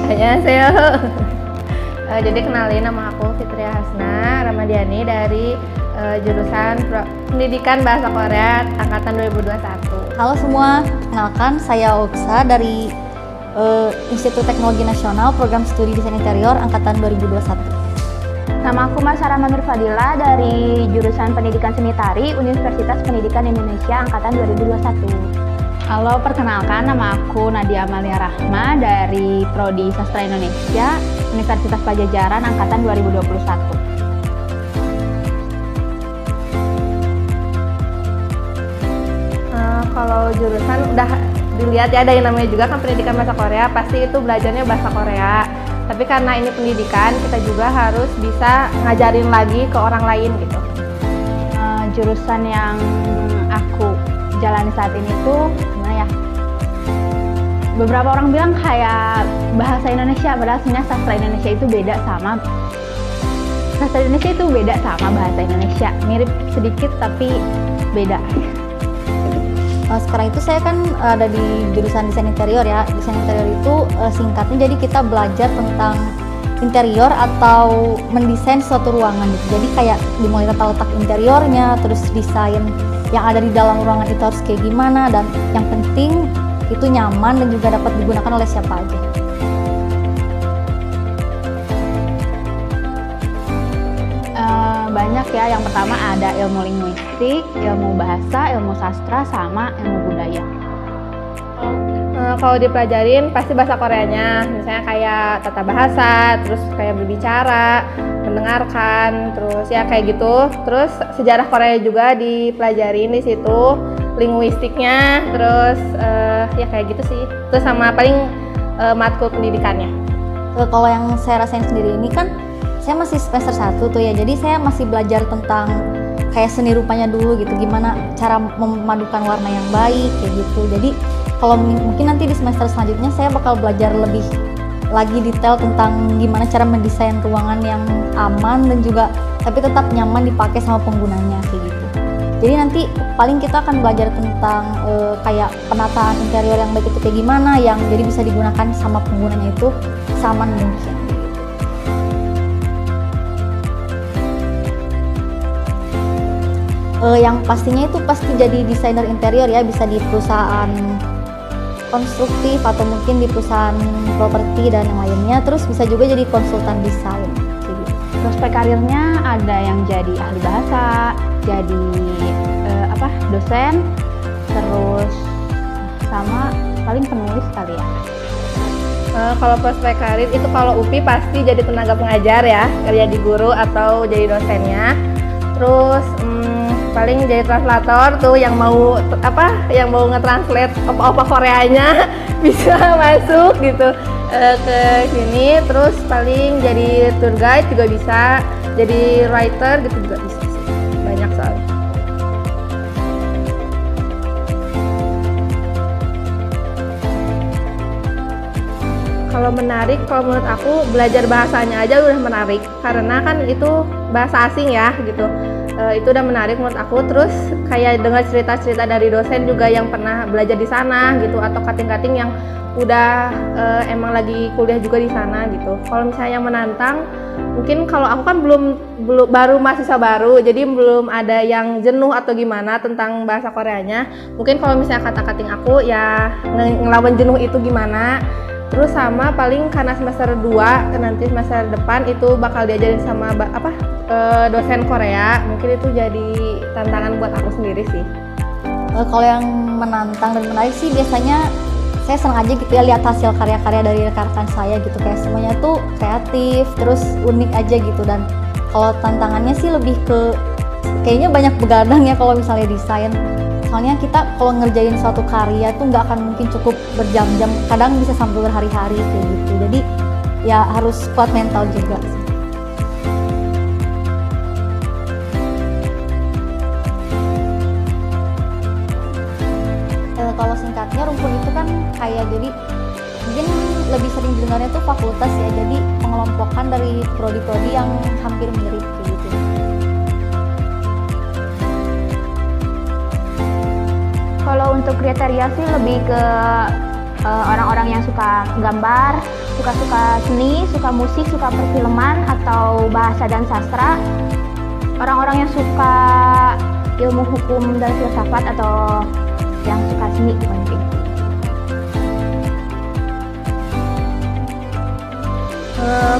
Annyeonghaseyo. Jadi kenalin, nama aku Fitria Hasna Ramadiani dari jurusan Pendidikan Bahasa Korea angkatan 2021. Halo semua, kenalkan saya Oksa dari Institut Teknologi Nasional Program Studi Desain Interior angkatan 2021. Nama aku Sarah Manur Fadila dari jurusan Pendidikan Seni Tari Universitas Pendidikan Indonesia angkatan 2021. Halo, perkenalkan nama aku Nadia Amalia Rahma dari Prodi Sastra Indonesia Universitas Pajajaran angkatan 2021. Kalau jurusan udah dilihat ya, ada yang namanya juga kan pendidikan bahasa Korea, pasti itu belajarnya bahasa Korea. Tapi karena ini pendidikan, kita juga harus bisa ngajarin lagi ke orang lain gitu. Jurusan yang aku jalani saat ini tuh gimana ya? Beberapa orang bilang kayak bahasa Indonesia, padahal sebenarnya sastra Indonesia itu beda sama bahasa Indonesia. Mirip sedikit tapi beda. Sekarang itu saya kan ada di jurusan desain interior ya. Desain interior itu singkatnya jadi kita belajar tentang interior atau mendesain suatu ruangan gitu. Jadi kayak dimulai tata letak interiornya, terus desain yang ada di dalam ruangan itu harus kayak gimana, dan yang penting itu nyaman dan juga dapat digunakan oleh siapa aja. Banyak ya, yang pertama ada ilmu linguistik, ilmu bahasa, ilmu sastra, sama ilmu budaya. Kalau dipelajarin pasti bahasa Koreanya, misalnya kayak tata bahasa, terus kayak berbicara, mendengarkan, terus ya kayak gitu. Terus sejarah Korea juga dipelajarin di situ, linguistiknya, terus ya kayak gitu sih. Terus sama paling matkul pendidikannya. Kalau yang saya rasain sendiri ini kan saya masih semester 1 tuh ya, jadi saya masih belajar tentang kayak seni rupanya dulu gitu, gimana cara memadukan warna yang baik kayak gitu. Jadi kalau mungkin nanti di semester selanjutnya saya bakal belajar lebih lagi detail tentang gimana cara mendesain ruangan yang aman dan juga tapi tetap nyaman dipakai sama penggunanya kayak gitu. Jadi nanti paling kita akan belajar tentang kayak penataan interior yang baik itu kayak gimana, yang jadi bisa digunakan sama penggunanya itu sama mungkin. Yang pastinya itu pasti jadi desainer interior ya, bisa di perusahaan konstruktif atau mungkin di perusahaan properti dan yang lainnya. Terus bisa juga jadi konsultan desain. Prospek karirnya ada yang jadi ahli bahasa, jadi dosen, terus sama paling penulis kali ya. Kalau prospek karir itu kalau UPI pasti jadi tenaga pengajar ya, kerja di guru atau jadi dosennya. Terus paling jadi translator tuh, yang mau nge-translate apa Koreanya bisa masuk gitu ke sini. Terus paling jadi tour guide juga bisa, jadi writer gitu juga bisa sih. Banyak soalnya. Kalau menarik, kalau menurut aku belajar bahasanya aja udah menarik, karena kan itu bahasa asing ya gitu. Itu udah menarik menurut aku. Terus kayak dengar cerita-cerita dari dosen juga yang pernah belajar di sana gitu, atau kating-kating yang udah emang lagi kuliah juga di sana gitu. Kalau misalnya yang menantang, mungkin kalau aku kan belum baru mahasiswa baru, jadi belum ada yang jenuh atau gimana tentang bahasa Koreanya. Mungkin kalau misalnya kata-kating aku ya ngelawan jenuh itu gimana. Terus sama paling karena semester 2 nanti semester depan itu bakal diajarin sama dosen Korea, mungkin itu jadi tantangan buat aku sendiri sih. Kalau yang menantang dan menarik sih biasanya saya senang aja gitu ya lihat hasil karya-karya dari rekan-rekan saya gitu, kayak semuanya tuh kreatif terus unik aja gitu. Dan kalau tantangannya sih lebih ke kayaknya banyak begadang ya kalau misalnya desain. Soalnya kita kalau ngerjain suatu karya tuh nggak akan mungkin cukup berjam-jam, kadang bisa sampai berhari-hari kayak gitu. Jadi ya harus kuat mental juga sih. Kalau singkatnya rumpun itu kan kayak jadi mungkin lebih sering didengarnya tuh fakultas ya, jadi pengelompokan dari prodi-prodi yang hampir mirip kayak gitu. Kalau untuk kriteria sih lebih ke orang-orang yang suka gambar, suka seni, suka musik, suka perfilman atau bahasa dan sastra, orang-orang yang suka ilmu hukum dan filsafat atau yang suka seni pokoknya gitu.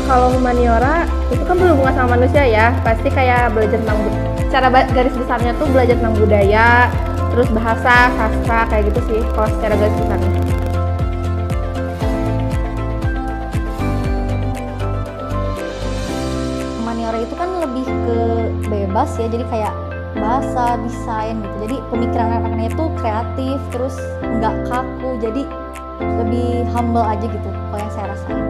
Kalau humaniora itu kan berhubungan sama manusia ya, pasti kayak belajar tentang secara garis besarnya tuh belajar tentang budaya, terus bahasa, sastra kayak gitu sih kalau secara garis besarnya. Humaniora itu kan lebih ke bebas ya, jadi kayak bahasa, desain gitu. Jadi pemikiran anak-anaknya itu kreatif, terus nggak kaku, jadi lebih humble aja gitu kalau yang saya rasain.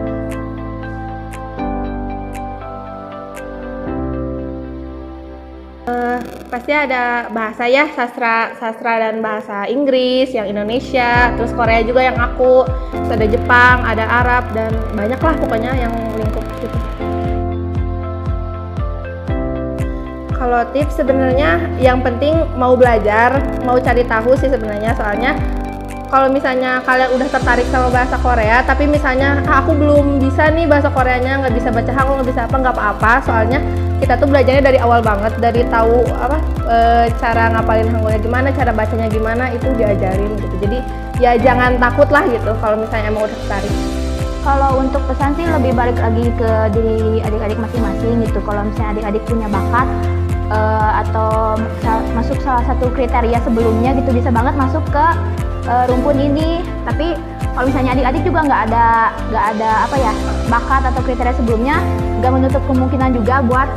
Pasti ada bahasa ya, sastra dan bahasa Inggris, yang Indonesia, terus Korea juga yang aku, terus ada Jepang, ada Arab, dan banyak lah pokoknya yang lingkup gitu. Kalau tips sebenarnya yang penting mau belajar, mau cari tahu sih sebenarnya, soalnya kalau misalnya kalian udah tertarik sama bahasa Korea, tapi misalnya aku belum bisa nih bahasa Koreanya, nggak bisa baca hangul, nggak bisa apa, nggak apa-apa, soalnya kita tuh belajarnya dari awal banget, dari tahu cara ngapalin hangulnya gimana, cara bacanya gimana, itu diajarin gitu. Jadi ya jangan takut lah gitu kalau misalnya emang udah tertarik. Kalau untuk pesan sih lebih balik lagi ke diri adik-adik masing-masing gitu. Kalau misalnya adik-adik punya bakat atau masuk salah satu kriteria sebelumnya gitu, bisa banget masuk ke rumpun ini. Tapi kalau misalnya adik-adik juga nggak ada apa ya, bakat atau kriteria sebelumnya, nggak menutup kemungkinan juga buat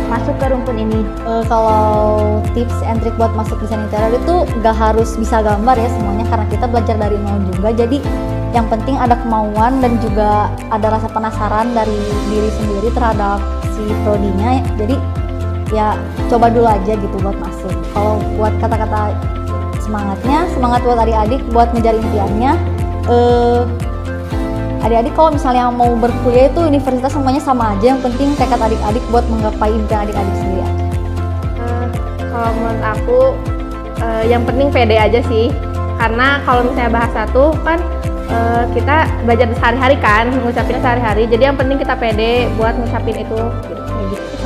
masuk ke rumpun ini. Kalau tips and trick buat masuk desain interior itu nggak harus bisa gambar ya semuanya, karena kita belajar dari nol juga. Jadi yang penting ada kemauan dan juga ada rasa penasaran dari diri sendiri terhadap si prodinya. Jadi ya coba dulu aja gitu buat masuk. Kalau buat kata-kata semangat buat adik-adik buat ngejar impiannya, adik-adik kalau misalnya mau berkuliah itu universitas semuanya sama aja, yang penting tekad adik-adik buat menggapai impian adik-adik sendiri aja. Kalau menurut aku yang penting pede aja sih, karena kalau misalnya bahasa tuh kan kita belajar sehari-hari kan, ngucapinnya sehari-hari, jadi yang penting kita pede buat ngucapin itu gitu.